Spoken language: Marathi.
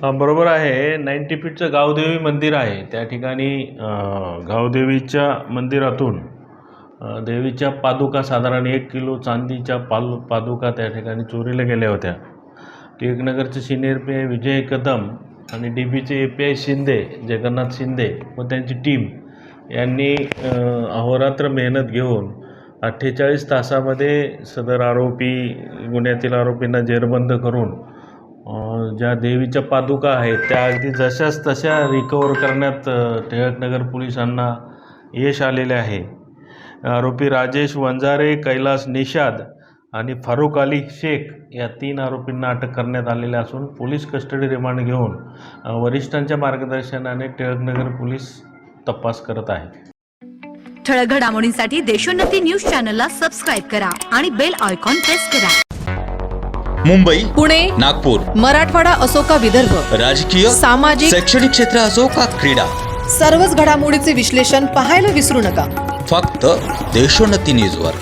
बरोबर आहे. 90 फीटचं गावदेवी मंदिर आहे. त्या ठिकाणी गावदेवीच्या मंदिरातून देवीच्या पादुका साधारण 1 किलो चांदीच्या पादुका त्या ठिकाणी चोरीला गेल्या होत्या. टिळकनगरचे सिनियर पी विजय कदम आणि DBचे API शिंदे, जगन्नाथ शिंदे व त्यांची टीम यांनी अहोरात्र मेहनत घेऊन 48 तासामध्ये सदर गुन्ह्यातील आरोपींना जेरबंद करून ज्या देवीच्या पादुका आहेत त्या अगदी जशाच तशा रिकवर करण्यात टिळकनगर पोलिसांना यश आलेले आहे. आरोपी राजेश वंजारे, कैलास निषाद आणि फारुख अली शेख या 3 आरोपींना अटक करण्यात आलेले असून पोलीस कस्टडी रिमांड घेऊन वरिष्ठांच्या मार्गदर्शनाने टिळकनगर पोलीस तपास करत आहेत. ठळक घडामोडींसाठी देशोन्नती न्यूज चॅनलला सबस्क्राईब करा आणि बेल आयकॉन प्रेस करा. मुंबई, पुणे, नागपूर, मराठवाडा असो का विदर्भ, राजकीय, सामाजिक, शैक्षणिक क्षेत्र असो का क्रीडा, सर्वच घडामोडीचे विश्लेषण पाहायला विसरू नका. फक्त देशोन्नती न्यूजवर.